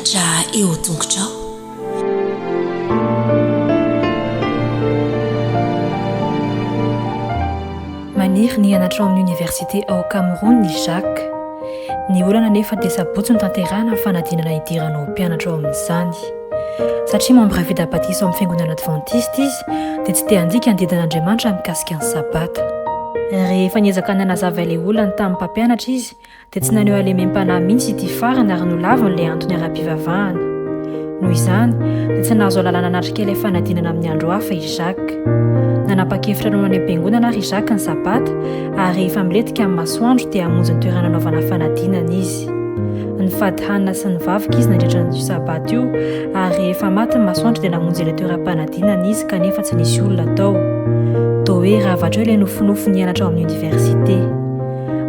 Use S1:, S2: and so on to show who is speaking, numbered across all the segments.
S1: mianatra eo tongotrao.
S2: Maniry nianatra ao amin'ny université ao Cameroun ny Jacques. Ny olana nefa dia sabotsy ny tanterahana fanadinana idiranao mpianatra ao amin'izany. Satria membre vida-batisa ao amin'ny fiangonana adventiste izy dia tsy te handika andidin'Andriamanitra mikasika ny sabata. Rehefa niezaka nanazava ilay olana tamin'ny mpampianatra izy dia tsy naneho alemem-panahy mihitsy ity farany ary nolaviny ilay antony ara-pivavahana. Noho izany dia tsy nahazo lalàna natrika ilay fanadinana amin'ny andro hafa i Jacques. Nanapa-kevitra noho any am-piangonana ary Jacques ny sabata ary rehefa miletika amin'ny masoandro dia hamonjy ny toerana anaovana fanadinana izy. Nifady hanina sy nivavaka izy nandritra ny sabata io ary rehefa maty ny masoandro dia namonjy ilay toeram-panadinana izy kanefa tsy nisy olona tao. Toa hoe rahavatra eo ilay nofinofy nianatra ao amin'ny université.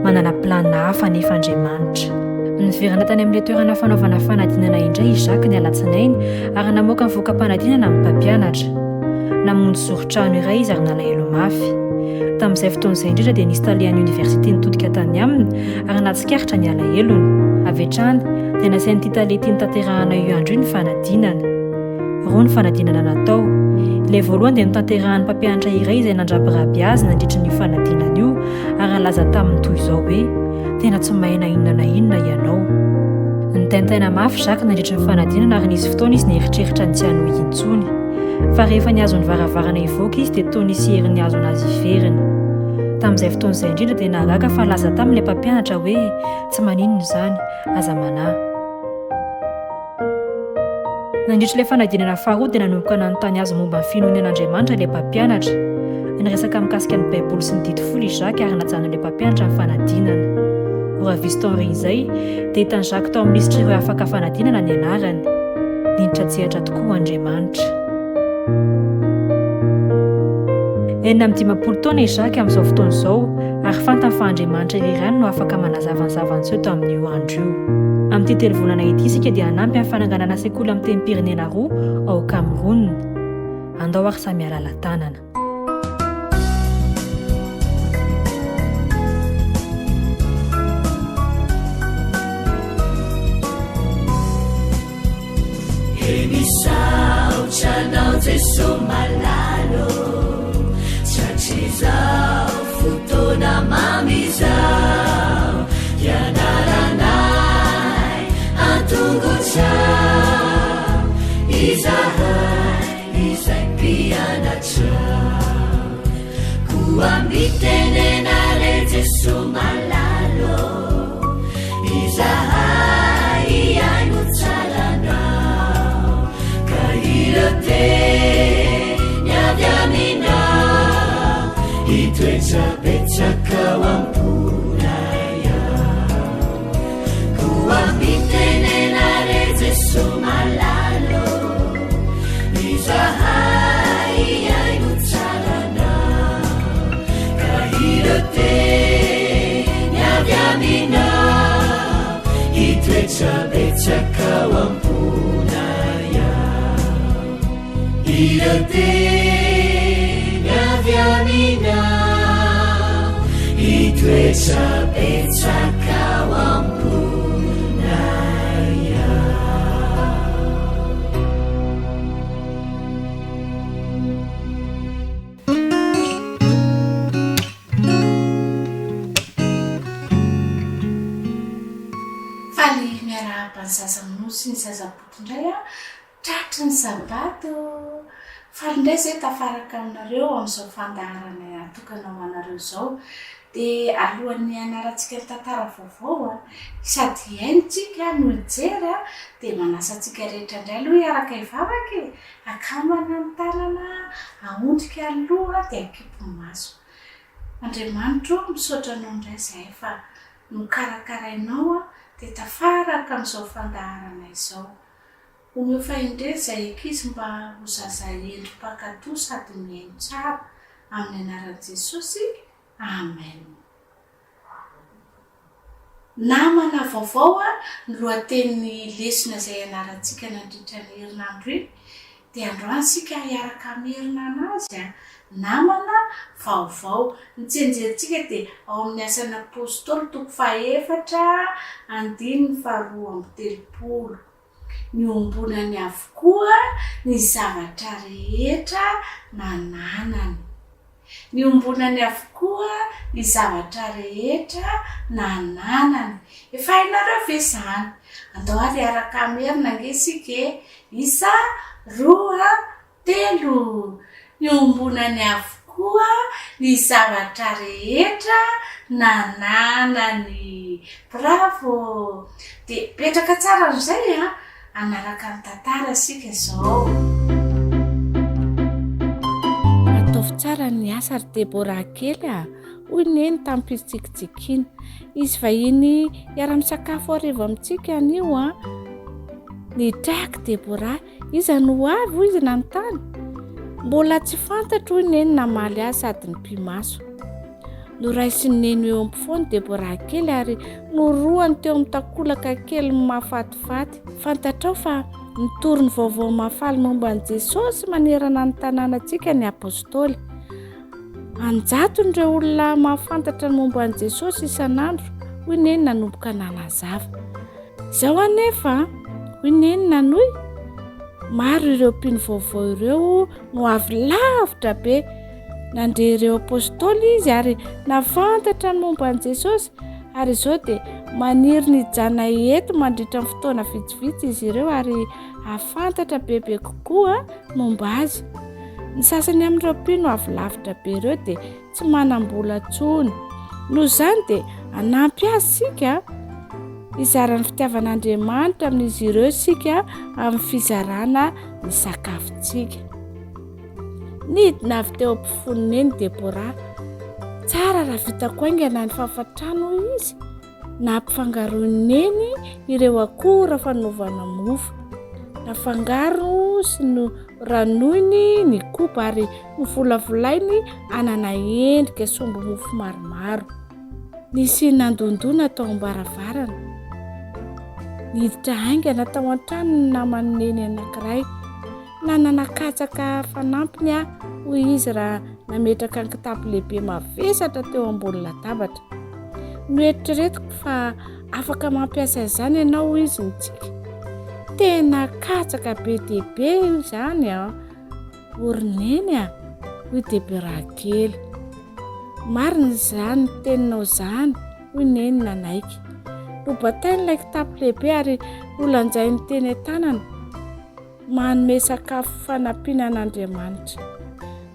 S2: Manana planina hafa nefa Andriamanitra. Niverana tany amin'ilay toerana fanaovana fanadinana indray i Jacques ny alatsinainy ary namoaka ny voka-panadinana amin'ny mpampianatra. Namonjy zoron-trano iray izy ary nalahelo mafy. Tamin'izay fotoan'izay indrindra dia nisy talian'ny université nitodika tany aminy ary nahatsikaritra ny alahelony. Avy hatrany dia nasainy ity talety nitanterahana io andro io ny fanadinana. Roa ny fanadinana natao. Ilay voalohany dia nitanterahany mpampianatra iray izay nandrabiraby azy nandritra n'io fanadinana io ary nalaza tamin'ny toy izao hoe tena tsy mahena inona na inona ianao. Nitaintaina mafy Jacques nandritra ny fanadinana ary nisy fotoana izy nieritreritra ny tsy hanohy intsony. Fa rehefa niazo ny varavarana ivoaka izy dia toa nisy hery niazo anazy iverina. Tamin'izay fotoan'izay indrindra dia nahagaga fa laza tamin'ilay mpampianatra hoe tsy maninona izany, aza manahy. Nandritra ilay fanadinana faharoa dia nanomboka nanontany azy momba ny finoany an'Andriamanitra ilay mpampianatra. Niresaka mikasika ny Baiboly sy ny didy folo i Jacques ary najanona ilay mpampianatra ny fanadinana. Ravisy taon'ireny izay dia hitan'i Jacques tao amin'ny lisitra ireo afaka fanadinana ny anarany. Niditra tsehatra tokoa Andriamanitra. 19 taona i Jacques amin'izao fotoana izao ary fantany fa Andriamanitra iray no afaka manazava ny zavany-tseho tamin'io andro io. Amin'ity telovolana ity isika dia hanampy amin'ny fananganana sekoly amin'ny teny Pirenena roa ao Cameroun. Andao ary samy alala tanana.
S3: Emisao chanao Jesu malalo chachizao futona mamizao yanaranai atungo chao izai piana chao kuambitenenale Jesu malalo izai ainuchalanao kairote nyadamina itwechapechaka wampunaya kuambitenenale Jesu malalo izahai ainuchalanao kairote nyadamina itwechapechaka wampunaya irate nyadamina itwechapechaka wampunaya.
S4: Faly miarahaba ny zazanosy ny zazapotondray tratry ny sabato. Faly indray izay tafaraka aminareo amin'izao fandaharana atokanao anareo izao dia alohan'ny anarantsika ny tantara vaovao sady haintsika no hijery dia manasa antsika rehetra indray aloha hiaraka hivavaka akamana ny tanana ahondrika aloha dia akipy maso. Andriamanitra misaotra anao indray izay fa nokarakarainao dia tafaraka amin'izao fandaharana izao. Omeo indray izay ankizy mba ho zaza endrim-pakatoa sady mihaino tsara amin'ny anaran'i Jesosy. Amen. Namana vaovao ny lohatenin'ny lesona izay anarantsika nandritra ny herinandro iny dia androany sika hiaraka amin'ny herinanazy namana vaovao. Nitsenjerintsika dia ao amin'ny asan'ny apôstôly 4:2-3. ny ombonany avokoa ny zavatra rehetra nananany. Ny ombonany avokoa ny zavatra rehetra nananany. Efa hainareo ve zany? Andao ary araka merina nge sika isa 2 3. Ny ombonany avokoa ny zavatra rehetra nananany. Bravo! De petraka tsara amin'izay anaraka ny tantara sika zao.
S1: Ataovy tsara ny asa ry Debora kely hoy neny tampitsikitsikiny. Izy vahiny iara-misakafo hariva amintsika anio ny trahaka Debora iza no avy hoy izy nanontany. Mbola tsy fantatro hoy neny namaly azy sady ny mpimaso. Noraisiny neny eo ampofoany Debora kely ary noroany teo amin'ny takolaka kely mahafatifaty. Fantatrao fa nitorony vaovao mafaly momba an Jesosy manerana ny tanànantsika ny apôstôly. Anjatony ireo olona mahafantatra ny momba an Jesosy isan'andro hoy neny nanomboka nanazava. Izao anefa hoy neny nanohy maro ireo mpino vaovao ireo no avy lavitra be. Nandeha ireo apôstôly izy ary nafantatra ny momba an Jesosy ary izao dia maniry ny jana eto mandritra ny fotoana vitsivitsy izy ireo ary afantatra bebe kokoa momba azy. Ny sasany amin'ireo mpino avy lavitra be ireo dia tsy manam-bola tsony. Noho izany dia anampy azy sika izarany fitiavan'Andriamanitra amin'izy ireo sika amin'ny fizarana ny sakafontsika. Nidina avy teo ampofoany neny Debora. Tsara raha vitako aingana ny fahafatrano izy. Nampifangaroiny neny ireo akora fanaovana mofo. Nafangaro sy ranoiny ny kopa ary novolavolainy anana endrika sombo mofo maromaro. Nisy nandondona tao ambaravarana. Niditra aingana tao an-trano ny namany neny anankiray. Nanakatsaka fanampiny hoy izy raha nametraka ny kitapo lehibe mavesatra teo ambony latabatra. Noeritreretiko fa afaka mampiasa izany ianao izy nitsika. Tena katsaka be dia be izany orineny hoy Debora kely. Marina izany teninao izany hoy neny nanaiky. Nobatain'ilay kitapo lehibe ary nolanjainy teny an-tanana. Manome sakafo fanampiana an'Andriamanitra.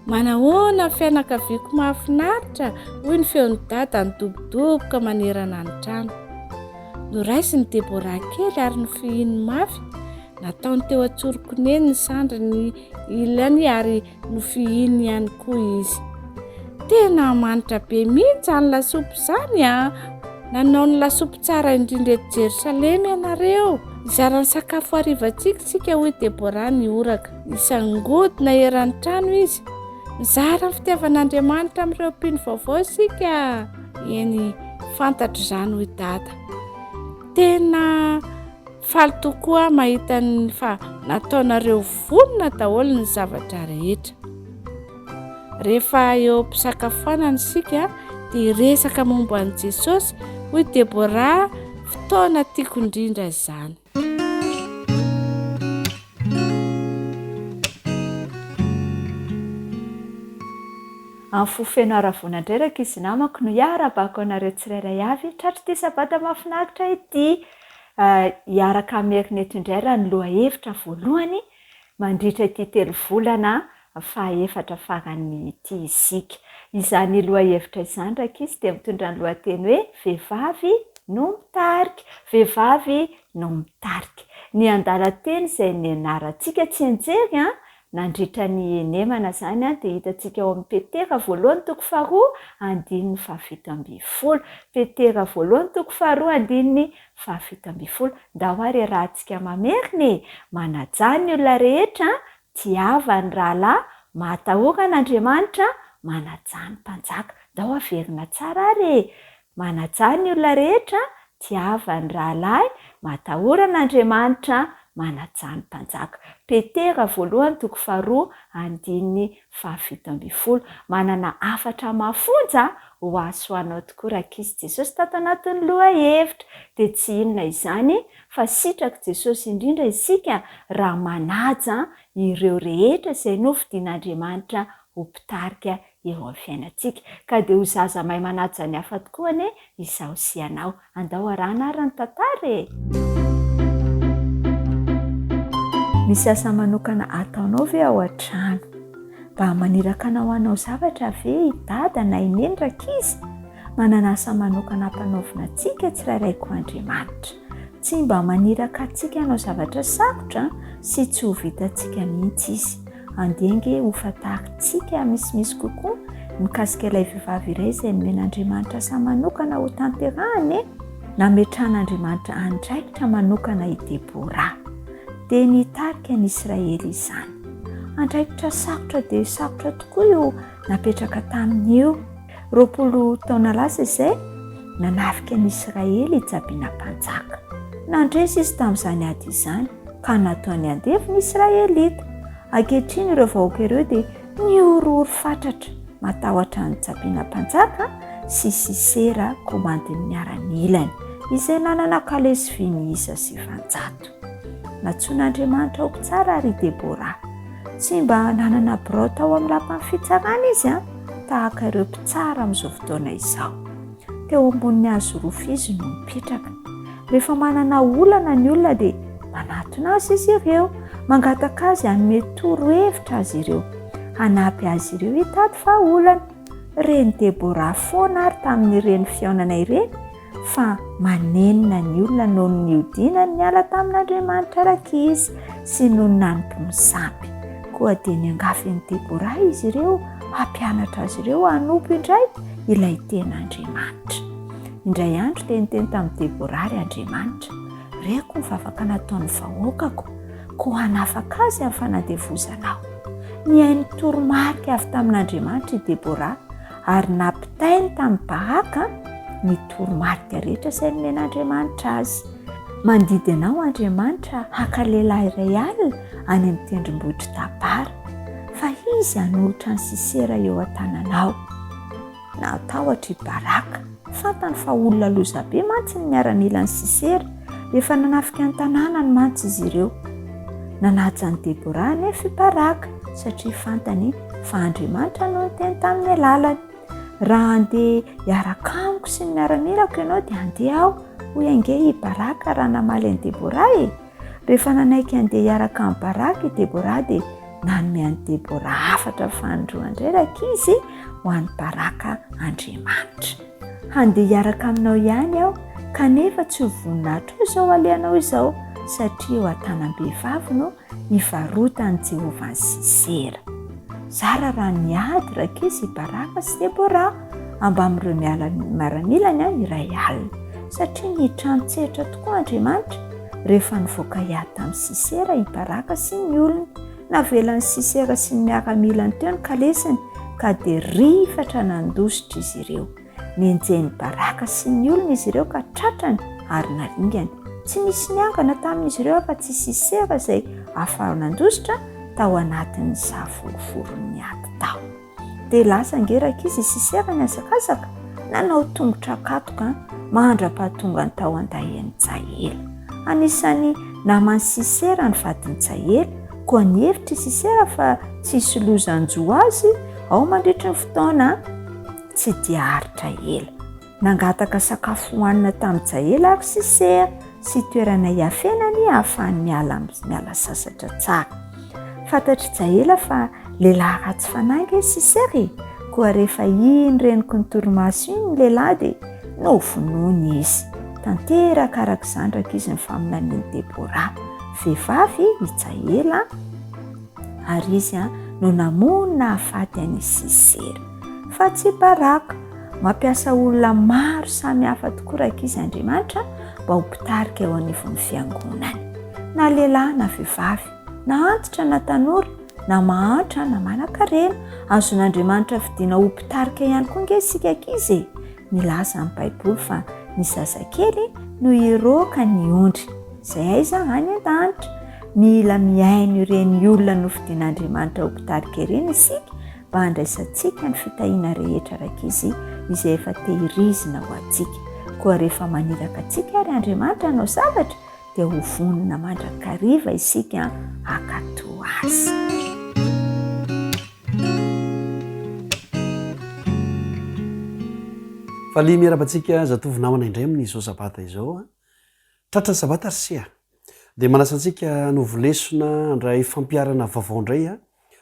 S1: Manahoana fianakaviako mahafinaritra hoy ny feon'ny dada nidobodoboka manerana ny trano. Noraisiny Debora kely ary nofihiny mafy. Nataony teo atsoroko neny ny sandriny ilany ary nofihiny ihany koa izy. Tena manitra be mihitsy any lasopy izany Nanao ny lasopy tsara indrindra eto Jerosalema ianareo. Izarany sakafo harivantsika sika hoy Debora ny oraka. Isangodina eran'ny trano izy. Mizara ny fitiavan'Andriamanitra amin'ireo mpino vaovao sika. Eny fantatro izany hoy dada. Tena faly tokoa mahita ny fa nataonareo vonona daholo ny zavatra rehetra. Rehefa eo am-pisakafoanana sika dia resaka momba an'i Jesosy hoy Debora, fotoana tiako indrindra izany.
S5: Amin'ny fofeno aravonandreraka izy namako no hiara-bako anareo tsirairay avy tratry ity sabata mahafinaritra ity. Hiaraka amerina eto indray raha ny lohahevitra voalohany mandritra ity 3 volana faha-4 farany ity isika. Izany lohahevitra izany raika izy dia mitondra ny lohateny hoe vehivavy no mitarika, vehivavy no mitarika. Ny andalan-teny izay nianarantsika tsy enjery nandritra ny enemana izany dia hitantsika ao amin'ny Petera voalohany toko 2 andininy 17. Petera voalohany toko 2 andininy 17. Ndao ary rahantsika mamerina manaja ny olona rehetra tiava ny rahalahy, matahorana Andriamanitra, manaja ny mpanjaka. Ndao averina tsara ary manaja ny olona rehetra tiava ny rahalahy, matahorana Andriamanitra, manajany mpanjaka. Petera voalohany toko 2 andininy 17 manana afatra mafonja ho asoanao tokoa rak'isy Jesosy tato anatin'ny loha hevitra. Dia tsy inona izany fa sitraka Jesosy indrindra isika raha manaja ireo rehetra izay novidian'Andriamanitra ho mpitarika eo amin'ny fiainantsika. Ka dia ho zaza mahay manaja ny hafa tokoa ane izaho sy ianao. Andao arahana ary ny tantara e. Misy asa manokana ataonao ve ao an-trano mba maniraka anao hanao zavatra ve dada na ineny rakizy? Manana asa manokana hampanaovina antsika tsirairaiky ho Andriamanitra. Tsy mba maniraka antsika hanao zavatra sarotra sy tsy ho vitantsika mihitsy izy. Andengy ho fatarintsika misimisy kokoa mikasika ilay vehivavy iray izay nomen'Andriamanitra asa manokana ho tanterahany. Nametran'Andriamanitra andraikitra manokana i Debora. Dia nitarika ny Israely izany. Andraikitra sarotra dia sarotra tokoa io napetraka tamin'io. 20 taona lasa izay nanafika ny Israely hijabiana mpanjaka. Nandresy izy tamin'izany ady izany ka nataony andevy ny Israelita. Ankehitriny ireo vahoaka ireo dia niorooro fatratra matahotra ny hijabiana mpanjaka sy Sisera komandin'ny miaramilany izay nanana kalesy vy miisa 700. Natsoan'Andriamanitra aoko tsara ary Debora. Tsy mba nanana birao tao amin'ny lapan'ny fitsarana izy tahaka ireo mpitsara amin'izao fotoana izao. Teo ambonin'ny hazo rofy izy no mipetraka. Rehefa manana olana ny olona dia manatona azy izy ireo, mangataka azy hanome torohevitra azy ireo, hanampy azy ireo hitady vahaolana. Reny Debora foana ary tamin'ireny fihaonana ireny fa manenina ny olona noho ny niodinany niala tamin'Andriamanitra rakizy sy noho ny nanompo misampy. Koa dia niangafin'ny Debora izy ireo hampianatra azy ireo hanompo indray ilay ten'Andriamanitra. Indray andro dia niteny tamin'ny Debora ry Andriamanitra, reko mivavaka nataon'ny vahoakako koa hanafaka azy amin'ny fanadevozanao. Nihainy toromarika avy tamin'Andriamanitra i Debora ary nampitainy tamin'ny Baraka ny toromarika rehetra izay nomen'Andriamanitra azy. Mandidy anao Andriamanitra haka lehilahy iray alina any amin'ny tendrombohitra Tabara, fa izy hanolotra ny Sisera eo an-tananao. Natahotra i Baraka, fantany fa olona loza be mantsy ny miaramilan'ny Sisera, efa nanafika ny tanànany mantsy izy ireo. Nanaja ny Debora nefa i Baraka satria fantany fa Andriamanitra no niteny tamin'ny alalany. Raha andeha hiaraka amiko sy ny miaramilako ianao dia andeha aho, hoy ange i Baraka raha namaly an'i Debora e. Rehefa nanaiky andeha hiaraka amin'ny Baraka i Debora dia nanome an'i Debora afatra fanindroany rakizy ho an'i Baraka Andriamanitra. Andeha hiaraka aminao ihany aho kanefa tsy ho voninahitra izao alehanao izao satria ho an-tanan-behivavy no hivarotan'i Jehovah ny Sisera. Zara raha niady rakizy i Baraka sy Debora amba amin'ireo miaramilany iray alina satria nitranotsehatra tokoa Andriamanitra rehefa nivoaka hiady tamin'ny Sisera i Baraka sy ny olony. Navelan'ny Sisera sy ny miaramilany teo ny kalesiny ka dia rifatra nandositra izy ireo. Nienjeny Baraka sy ny olony izy ireo ka tratrany ary naringany. Tsy nisy niangana tamin'izy ireo fa tsy Sisera izay afaro nandositra tao anatin'ny zavorovorony miady tao. Dia lasa ngerakizy Sisera ny azakazaka nanao tongotra katoka mandra-pahatongany tao an-dahen'ny Jaela. Anisany namany Sisera ny vadiny Jaela, koa nihevitra Sisera fa tsisy lozanjo azy ao mandritry ny fotoana tsy dia haritra ela. Nangataka sakafo hohanina tamin'ny Jaela ary Sisera sy toerana hiafenany ahafahany miala sasatra tsara. Fantatry Jaela fa lehilahy ratsy fanahy Sisera, koa rehefa iny reniko ny torimaso iny ny lehilahy dia novonoiny izy. Tanteraka arak'izany rakizy ny faminanian'i Debora, vehivavy i Jaela, ary izy no namonina hafaty an'i Sisera. Fa tsy Baraka, mampiasa olona maro samy hafa tokoa rakizy Andriamanitra mba ho mpitarika eo anivon'ny fiangonany. Na lehilahy na vehivavy, na antitra na tanora, na mahantra na manan-karena, azon'Andriamanitra vidiana ho mpitarika ihany koa nge isika ankizy. Milaza amin'ny Baiboly fa ny zazakely no iroka ny ondry, izay aiza any an-danitra. mila miaino ireny olona nofidin'andriamanitra ho mpitarika ireny isika mba handraisantsika ny fitahiana rehetra raka izy izay efa tehirizina ho antsika. Koa rehefa maniraka antsika ary andriamanitra hanao zavatra dia ho vonina mandrakariva isika akato azy.
S6: fa li miarabantsika zatovy namana indray amin'izao sabata izao tratra ny sabata rysia dia manasantsika novolesona ndray fampiarana vaovao indray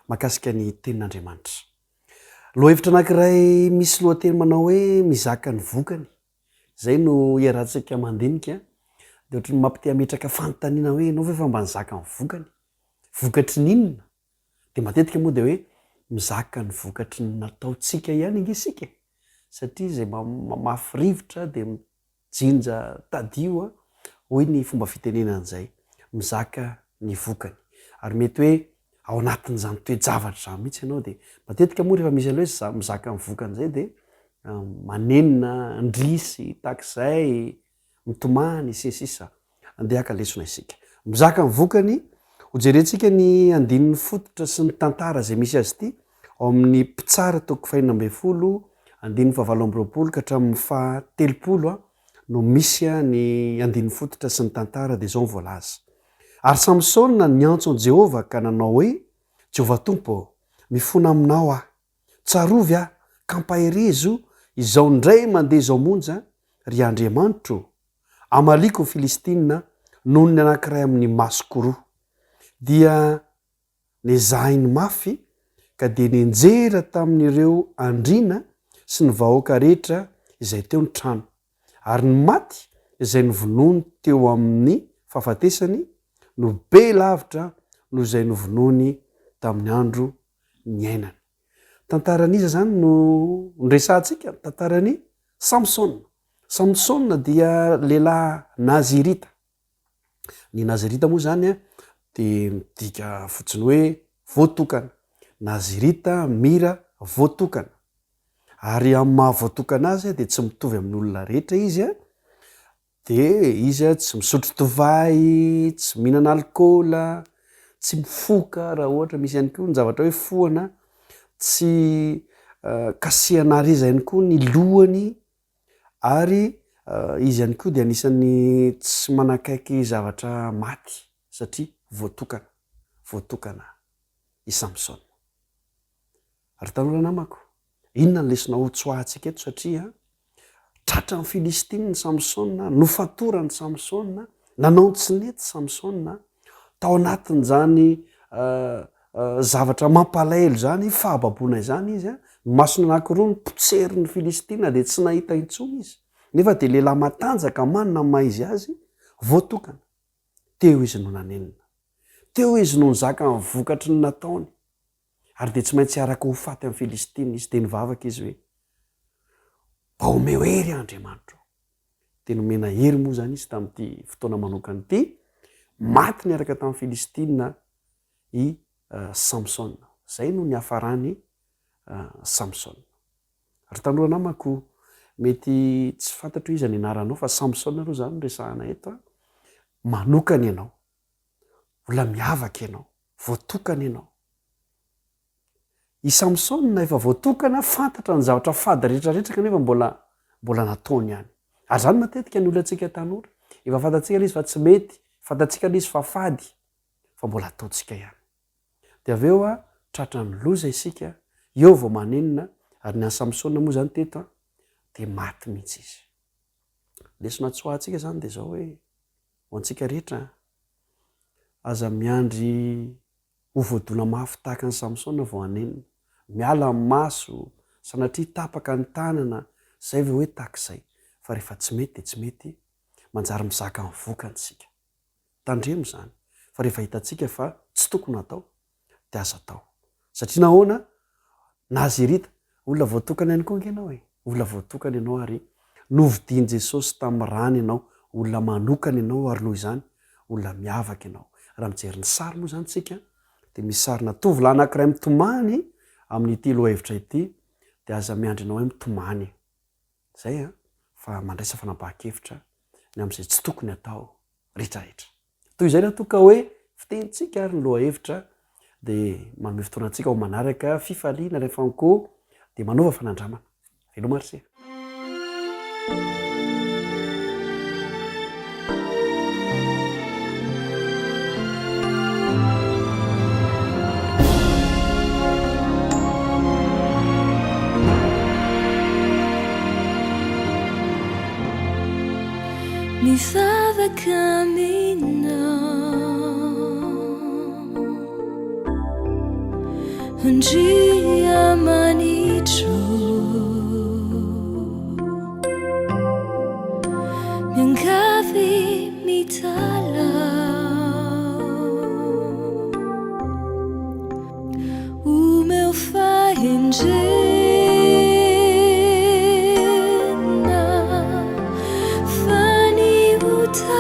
S6: makasika ny tenin'andriamanitra. Lohahevitra anankiray misy lohateny manao hoe mizaka ny vokany, zay no iarahantsika mandinika dia ohatry ny mampiteametraka fanontaniana hoe nao ve fa mba nizaka ny vokany, vokatry ninona? Dia matetika moa dia hoe mizaka ny vokatry ny nataontsika ihany inge isika, satria zay mafirivotra dia mijinja tadio hoy ny fomba fitenenan'izay, mizaka ny vokany. Ary mety hoe ao anatin'izany toe-javatra zany mihitsy ianao dia matetika moa rehefa misy aloha hoe mizaka ny vokany zay dia manenina ndrisy takizay mitomany sisisa andeha aka lesona isika. Mizaka ny vokany hojerentsika ny andinin'ny fototra sy ny tantara zay misy azy ity ao amin'ny mpitsara toko 2 andin'ny 7 ka hatramin'ny 10 no misy ny andinin'ny fototra sy ny tantara dia zao ny voalaza. Ary Samsona niantsony Jehova ka nanao hoe Jehova tompo mifona aminao tsarovy kampaherezo izao ndray mandeha izao monja ry Andriamanitro amaliko ny Filistina noho ny anankiray amin'ny maso-koroa dia nezahiny mafy ka dia nenjera tamin'ireo andrina sy ny vahoaka rehetra izay teo ny trano ary ny maty izay novonony teo amin'ny fahafatesany no be lavitra no izay novonony tamin'ny andro ny ainany. Tantaran'iza zany no ndresantsika, tantarany Samsona. Samsona dia lehilahy nazirita. Ny nazirita moa zany dia midika fotsiny hoe voatokana. Nazirita mira voatokana. Ary amin'ny maha voatokana azy dia tsy mitovy amin'ny olona rehetra izy dia izy tsy misotro divay, tsy mihinana alkôla, tsy mifoka raha ohatra misy ihany koa ny zavatra hoe foana, tsy kasihana reza ihany koa ny lohany, ary izy ihany koa dia anisany tsy manakaiky zavatra maty satria voatokana i Samsona. Ary tanora namako, inona ny lesona ho tsoahantsika eto satria tratra ny Filistina ny Samsona, nofatorany Samsona, nanao tsy nety Samsona, tao anatin'izany zavatra mampalahelo zany fahababoana izany izy masona anankiroa ny potserin'ny Filistina dia tsy nahita intsony izy, nefa dia lehilahy matanjaka manina maha izy azy voatokana. Teo izy no nanenina, teo izy no nizaka ny vokatry ny nataony, ary dia tsy maintsy araka ho faty amin'ny Filistina izy dia nivavaka izy hoe mba omeo hery Andriamanitro. Dia nomena hery moa zany izy tamin'ity fotoana manokana ity, maty ny araka tamin'ny Filistina i Samsona. Zay no ny hafarany Samsona. Ary tanora namako, mety tsy fantatro izy ny anaranao fa Samsona aloha zany resahana eto manokana ianao, olona miavaka ianao, voatokana ianao. I Samsona efa voatokana, fantatra ny zavatra fady rehetrarehetra kanefa mbola nataony ihany. Ary zany matetika ny olontsika tanora, efa fantatsika izy fa tsy mety, fantatsika izy fa fady, fa mbola ataontsika ihany. Dia avy eo tratra ny loza isika, eo vao manenina, ary ny Samsona moa zany teto dia maty mihitsy izy. Lesona tsoahantsika zany dia zao hoe ho antsika rehetra aza miandry ho voadona mafy tahaka ny Samsona vao anenina, miala amin'ny maso, sanatria tapaka ny tanana, zay vao hoe tahak'izay. Fa rehefa tsy mety dia tsy mety, manjary mizaka ny vokany sika. Tandremo zany, fa rehefa hitantsika fa tsy tokony atao dia aza atao. Satria nahoana nazirita, olona voatokana ihany koa ianao olona voatokana ianao ary novidian'i Jesosy tamin'ny rany ianao, olona manokana ianao ary noho izany olona miavaka ianao. Raha mijery ny sary moa zany tsika dia misy sarina tovolahy anankiray mitomany amin'ity lohahevitra ity, dia aza miandry ianao hoe mitomany. Zay fa mandraisa fanapahan-kevitra ny amin'izay tsy tokony atao rehetrarehetra. Toy izay raha toa ka hoe fitentsika ary ny lohahevitra dia manome fotoanantsika ho manaraka fifaliana rehefa nkoa dia manova fanandramana velomarse
S7: mifavaka aminao andria manitro miangavy mitalao o meu fahendrena faniotako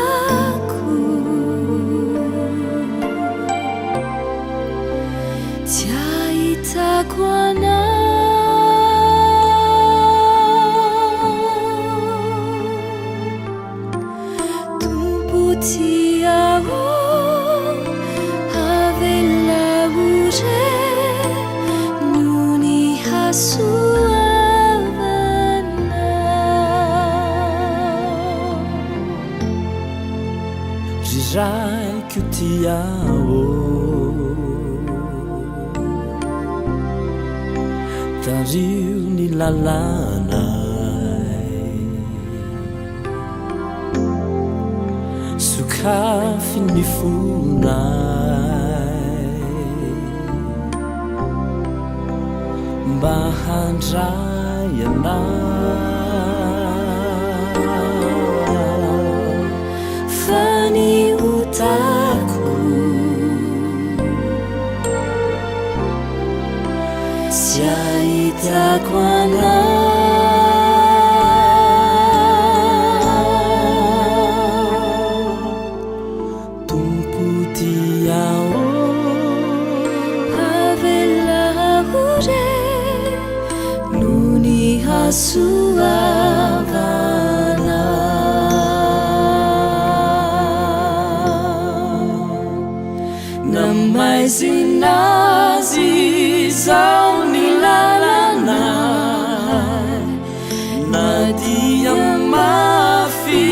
S7: tiahitako anao tiao avela ure nuni hasuavanao
S3: riraiky tiao tario ny lalana sokafy ny fonay mba handray anao
S7: faniotako tsy ahitako anao suavana namaizinazy zao ny lalana na dia mafy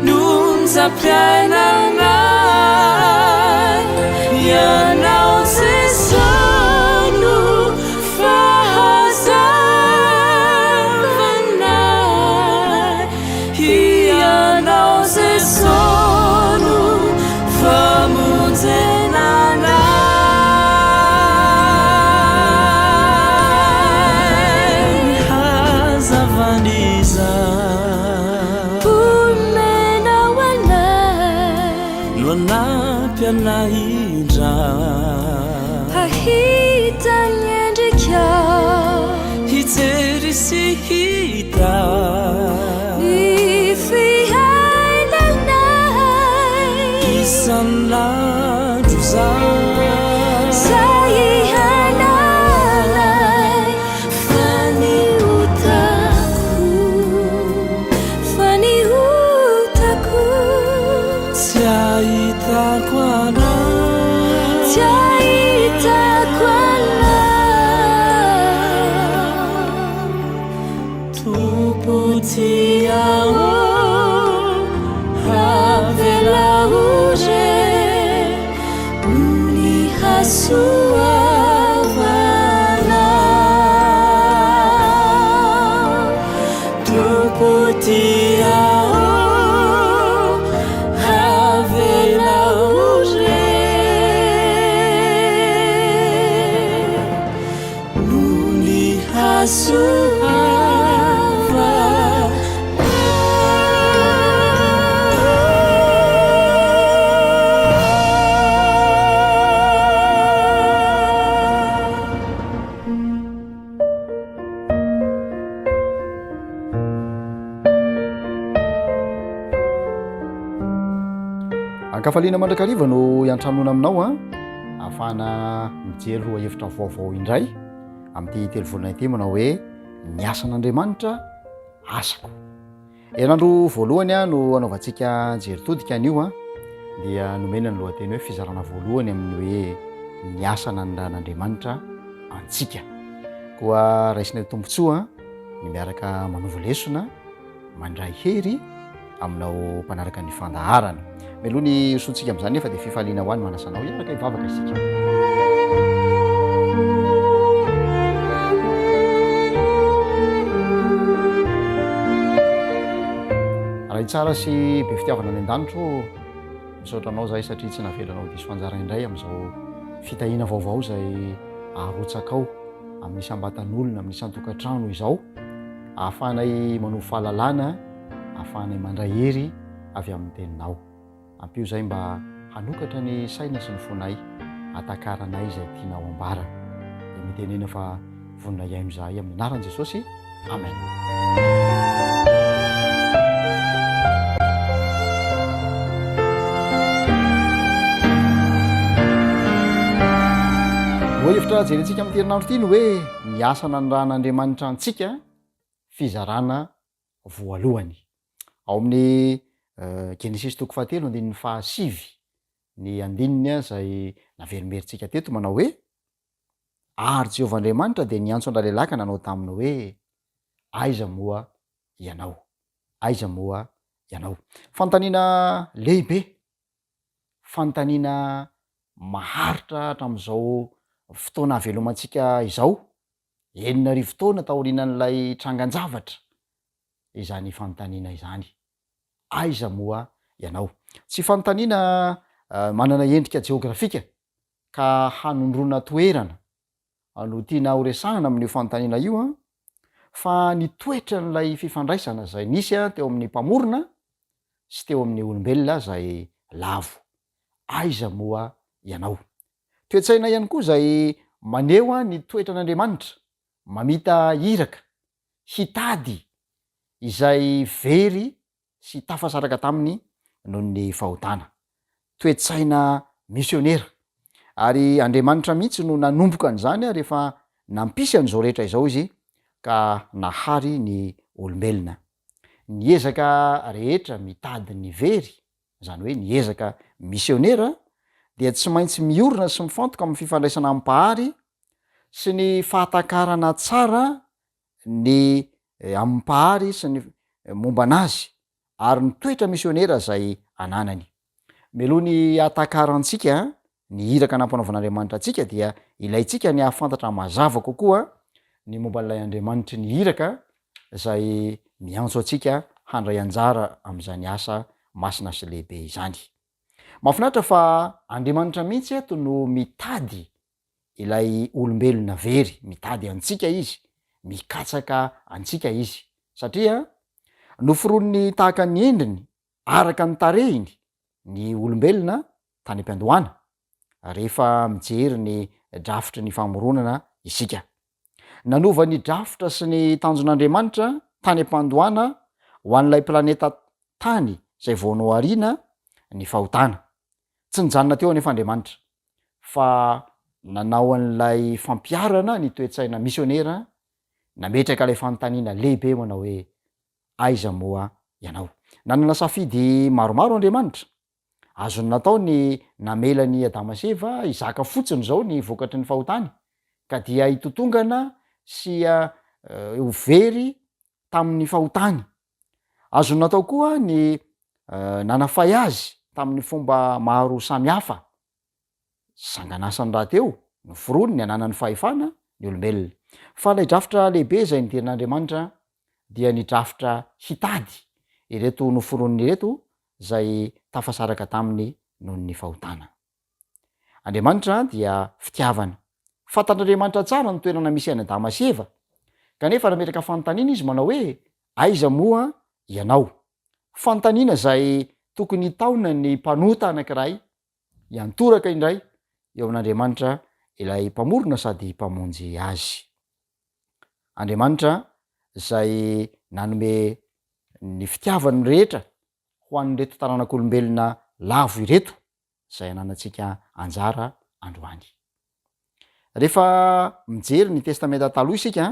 S7: nonjampiainanay ianao zesono sono famonjenanay hazavaniza pumenao anay
S3: no anampy anahindra
S7: hahita nyendrikao
S3: hijery sy hita sanandro
S7: zay hanalay faniotako
S3: tsy ahitako anao tompo tiao suavana tompo tiao avela ure nuni hasuava
S8: ankafaliana mandrakariva no iantranona aminao a ahafahana mijery roa hevitra vaovao indray amin'ity telo volana ity manao hoe ny asan'Andriamanitra asako. Herinandro voalohany a no anaovantsika jery todika an'io a dia nomena ny lohateny hoe fizarana voalohany amin'ny hoe ny asana ny ran'Andriamanitra antsika. Koa raisina tombontsoa ny miaraka manova lesona mandray hery aminao mpanaraka ny fandaharana. Meloha ny sontsika amin'izany nefa dia fifaliana ho any manasanao iaraka hivavaka isika. Raha tsara sy be fitiavana any an-danitro misaotra anao zahay satria tsy navelanao diso fanjara indray amin'izao fitahiana vaovao izay arotsakao amin'ny sambatan'olona amin'ny isan-tokantrano izao, ahafahanay manova fahalalana, ahafahanay mandray hery avy amin'ny teninao. Ampio izay mba hanokatra ny saina sy ny fonay hatakaranay izay tianao ambara. Dia mitenena fa vonona iaino izahay amin'ny anaran'i Jesosy. Amen. Hevitra jerentsika amin'ny herinandro ity ny hoe ny asana ny ran'Andriamanitra antsika fizarana voalohany. Ao amin'ny Genesis 3:7 ny andininy izay naverimerintsika teto manao hoe ary Jehovah Andriamanitra dia niantso an-dra lelaka nanao taminy hoe aiza moa ianao, aiza moa ianao. Fanontaniana lehibe, fanontaniana maharitra hatramin'izao fotoana havelomantsika izao, 9 taona taorianan'ilay trangan-javatra izany fanontaniana izany, aiza moa ianao. Tsy fanontaniana manana endrika jeografika ka hanondrona toerana no tiana ho resahana amin'io fanontaniana io fa ny toetra n'ilay fifandraisana izay nisy teo amin'ny mpamorona sy teo amin'ny olombelona izay lavo. Aiza moa ianao. Toetsaina ihany koa izay maneho ny toetra n'Andriamanitra, mamita iraka, hitady izay very sy tafasaraka taminy noho ny fahotana. Toetsaina misionera, ary Andriamanitra mihitsy no nanomboka an'izany rehefa nampisy an'izao rehetra izao izy ka nahary ny olombelona. Niezaka rehetra mitady ny very, zany hoe niezaka misionera, dia tsy maintsy miorina sy mifantoka amin'ny fifandraisana amin'ny mpahary sy ny fahatakarana tsara ny amin'ny mpahary sy ny momba anazy ary ny toetra misionera izay ananany. Meloha ny hatakarantsika ny iraka nampanaovan'Andriamanitra antsika dia ilayntsika ny hahafantatra mazava kokoa ny momba n'ilay Andriamanitry ny iraka izay miantso antsika handray anjara amin'izany asa masina sy lehibe izany. Mahafinaritra fa Andriamanitra mihitsy eto no mitady ilay olombelona very, mitady antsika izy, mikatsaka antsika izy, satria noforoniny tahaka ny endriny araka ny tarehiny ny olombelona tany am-piandohana rehefa mijery ny drafitry ny famoronana isika. Nanova ny drafitra sy ny tanjon'Andriamanitra tany am-pandohana ho an'ilay planeta tany izay vao nohariana ny fahotana. Tsy nijanona teo anefa Andriamanitra fa nanao an'ilay fampiarana ny toetsaina misionera, nametraka ilay fanontaniana lehibe manao hoe aiza moa ianao. Nanana safidy maromaro Andriamanitra, azony natao ny namela ny Adama sy Eva izaka fotsiny zao ny vokatry ny fahotany ka dia hitotongana sy very tamin'ny fahotany. Azony natao koa ny nanafay azy tamin'ny fomba maro samihafa, sanganasany raha teo noforoniny ananany fahefana ny olombelona. Fa ilay drafitra lehibe izay nidirin'Andriamanitra dia ny drafitra hitady ireto noforoniny ireto izay tafasaraka taminy noho ny fahotana. Andriamanitra dia fitiavana, fantan'Andriamanitra tsara ny toerana misy any Adama sy Eva, kanefa nametraka fanontaniana izy manao hoe aiza moa ianao. Fanontaniana izay tokony taona ny mpanota anankiray hiantoraka indray eo amin'Andriamanitra ilay mpamorona sady mpamonjy azy. Andriamanitra izay nanome ny fitiavany rehetra ho an'ireto taranak'olombelona lavo ireto izay ananantsika anjara androany. Rehefa mijery ny testamenta taloha isika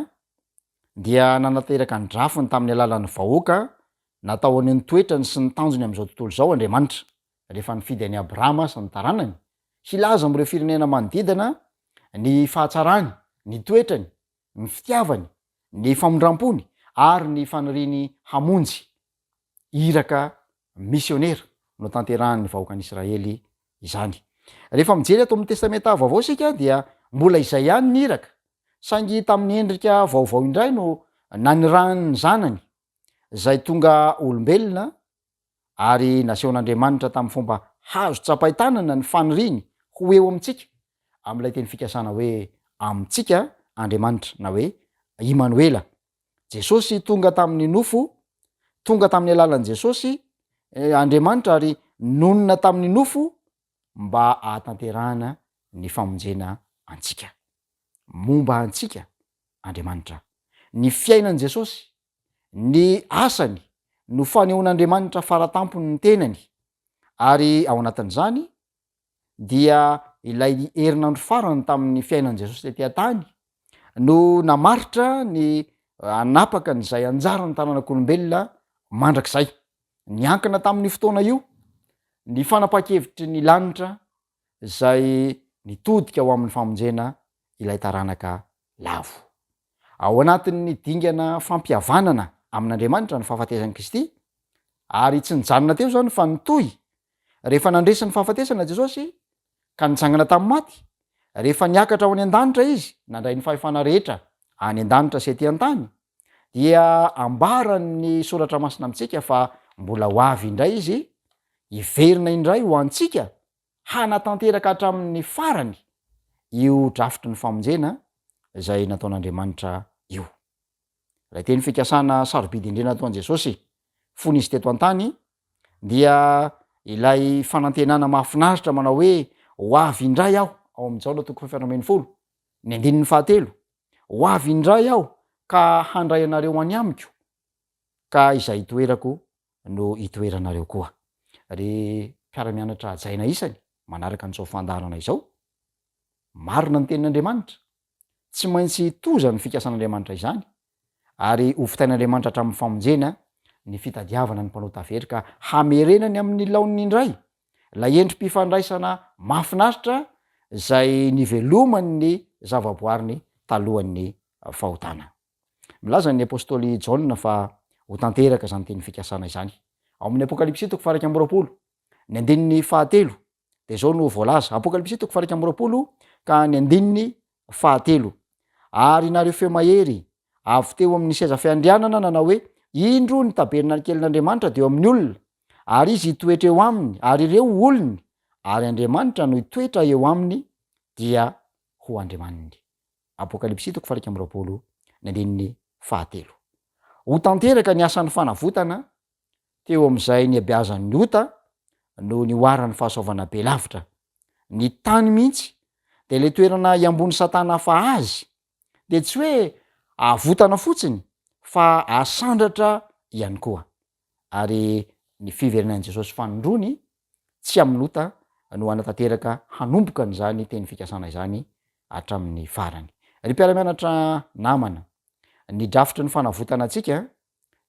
S8: dia nanateraka ny drafiny tamin'ny alalan'ny vahoaka natao any ny toetrany sy ny tanjony amin'izao tontolo izao Andriamanitra rehefa nifidy any abrahama sy ny taranany sy laza am'ireo firenena manodidina ny fahatsarany ny toetrany ny fitiavany ny famondram-pony ary ny faniriny hamonjy iraka missionnaira no tanterahan'ny vahoakan'i Israely izany. Rehefa mijery ato amin'ny testamenta vaovao sika dia mbola izay ihany ny iraka, saingy tamin'ny endrika vaovao indray no nanirahany zanany zay tonga olombelona ary nasehon'Andriamanitra tamin'ny fomba hazo tsapaitanana ny faniriny ho eo amintsika amin'ilay teny fikasana hoe amintsika Andriamanitra na hoe Imanoela. Jesosy tonga tamin'ny nofo, tonga tamin'ny alalan'i Jesosy Andriamanitra ary nonina tamin'ny nofo mba ahatanterahana ny famonjena antsika, momba antsika Andriamanitra. Ny fiainan'i Jesosy, ny asany no fanehoan'Andriamanitra faratampony ny tenany ary ao anatin'izany dia ilay herinandro farany tamin'ny fiainan'i Jesosy tetỳ tany no namaritra ny anapaka nyzay anjara ny tananak'olombelona mandrakizay. Niankina tamin'ny fotoana io ny fanapa-kevitry ny lanitra zay nitodika ao amin'ny famonjena ilay taranaka lavo. Ao anatin'ny dingana fampihavanana amin'Andriamanitra ny fahafatezan'i Kristy ary tsy nijanona teo zany fa nitohy rehefa nandresy ny fahafatesana Jesosy ka nitsangana tamin'ny maty. Rehefa niakatra ao any an-danitra izy nandray ny fahefana rehetra any an-danitra sy etỳ an-tany dia ambarany soratra masina amintsika fa mbola ho avy indray izy hiverina indray ho antsika hanatanteraka hatramin'ny farany io drafitry ny famonjena zay nataon'Andriamanitra io. Raha teny fikasana sarobidy indrena ataon'i Jesosy fony izy teto an-tany dia ilay fanantenana mahafinaritra manao hoe ho avy indray aho ao amin'izao toko 7 ny andininy 7 ho avy indray aho ka handray anareo any amiko ka izay itoerako no itoeranareo koa. Ry mpiara-mianatra ajaina isany manaraka n'izao fandarana izao, marina ny tenin'Andriamanitra, tsy maintsy toza ny fikasan'Andriamanitra izany ary ho fitain'Andriamanitra hatramin'ny famonjena ny fitadiavana ny mpanao tavery ka hamerenany amin'ny laoniny indray lay endrim-pifandraisana mahafinaritra zay nivelomany ny zavaboariny talohan'ny fahotana. Milaza ny apôstôly Jaona fa ho tanteraka zany teny fikasana izany ao amin'ny Apokalipsy 1:20 ny andininy 7 de zao no voalaza Apokalipsy 1:20 ka ny andininy 7. Ary nareo feo mahery avy teo amin'ny seza fiandrianana nanao hoe indro ny taberna kelin'Andriamanitra de eo amin'ny olona ary izy hitoetra eo aminy ary ireo olony ary Andriamanitra no hitoetra eo aminy dia ho Andriamaniny. Apokalipsy 1:20 ny andininy 7. Ho tanteraka ny asan'ny fanavotana teo amin'izay ny abeazan'ny ota no ny oaran'ny fahasoavana be lavitra. Ny tany mihitsy de le toerana iambony Satana fa azy de tsy hoe avotana fotsiny fa asandratra ihany koa. Ary ny fiverenan'i Jesosy fanondrony tsy amin'ny ota no anatanteraka hanomboka n'izany teny fikasana izany hatramin'ny farany. Ry mpiara-mianatra namana, ny drafitry ny fanavotana antsika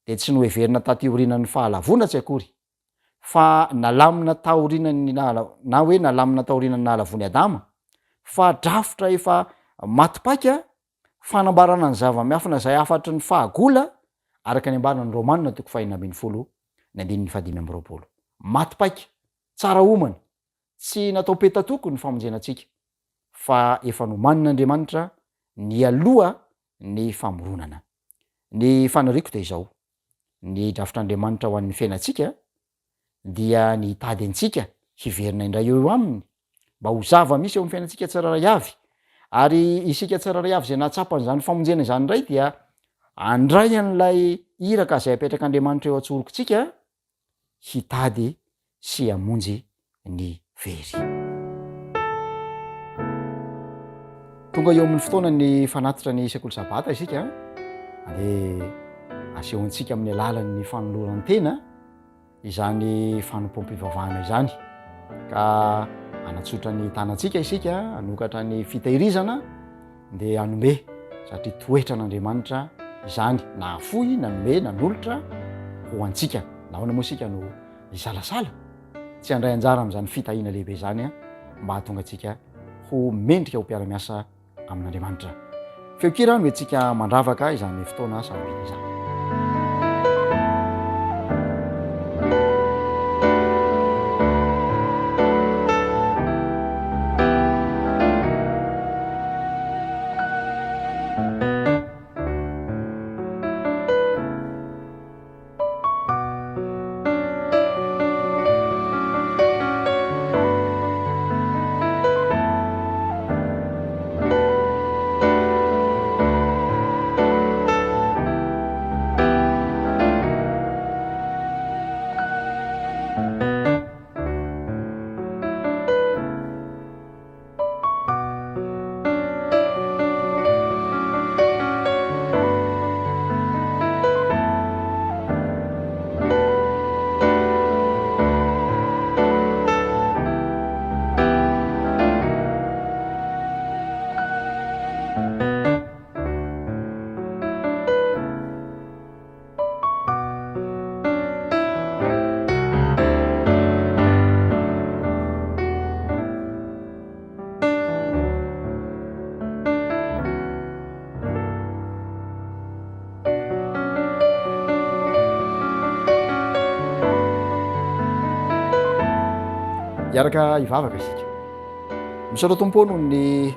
S8: de tsy noheverina taty orinan'ny fahalavona tsy akory fa nalamina taorinan'ny na hoe nalamina taorinan'ny nahalavony Adama fa drafitra efa matipaika fanambarana ny zava-miafina zay afatry ny fahagola araka ny ambarana ny Romanina 5:20 ny andininy 5:20. Matipaika tsara omana tsy natao petatoko ny famonjenantsika fa efa nomanin'Andriamanitra ny aloha ny famoronana. Ny fanariko de izao, ny drafitr'Andriamanitra ho an'ny fiainantsika dia ny hitady antsika hiverina indray eo aminy mba ho zava misy eo amin'ny fiainantsika tsiraray avy ary isika tsiraray avy zay nahatsapan'izany famonjena izany indray dia andray an'ilay iraka zay apetrak'Andriamanitra eo atsorokitsika hitady sy hamonjy ny very. Tonga eo amin'ny fotoana ny fanatitra ny sekoly sabata isika de asehoantsika amin'ny alalan'ny fanolorany tena izany fanompom-pivavahana izany ka anatsotra ny tanantsika isika anokatra ny fitahirizana de anome satria toetra n'Andriamanitra izany na afoy nanome nanolotra ho antsika nahoana moa isika no isalasala tsy handray anjara amin'izany fitahiana lehibe zany a mba hahatonga atsika ho mendrika ho mpiara-miasa amin'andriamanitra. feokira no etsika mandravaka izany fotoana sarobiny izany. iaraka ivavaka isika misaotra tompo noho ny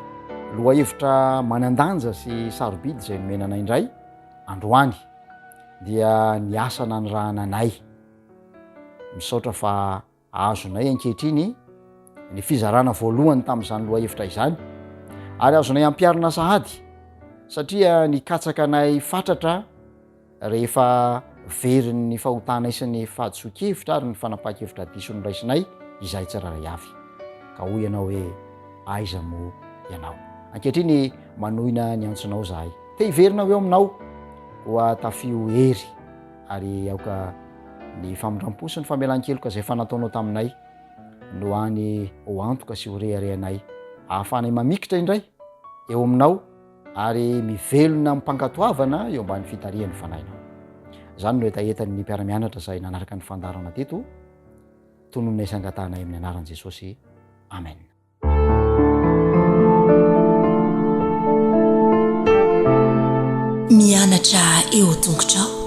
S8: loha hevitra manandanja sy sarobidy izay nomenana indray androany dia ny asana ny raha nanay. Misaotra fa ahazonay ankehitriny ny fizarana voalohany tamin'izany loha hevitra izany ary ahazonay ampiarina sahady satria ny katsaka anay fatratra rehefa veriny fahotana isany fahadisokevitra ary ny fanapakevitra diso ny raisinay izay tsiraray avy ka hoy ianao hoe aiza mo ianao. Ankehitriny manohina ny antsonao zahay te hiverinao eo aminao koa tafio hery ary aoka ny famindrampo sy ny famelan-keloka izay fanataonao taminay no any ho antoka sy ho reharehanay ahafanay mamikitra indray eo aminao ary mivelona mimpankatoavana eo ambany fitarihan'ny fanahinao. Zany no etaentan'ny mpiara-mianatra izay nanaraka ny fandarana teto tononay sangatanay amin'ny anaran'i Jesosy. Amen.
S9: Mianatra eo tongotrao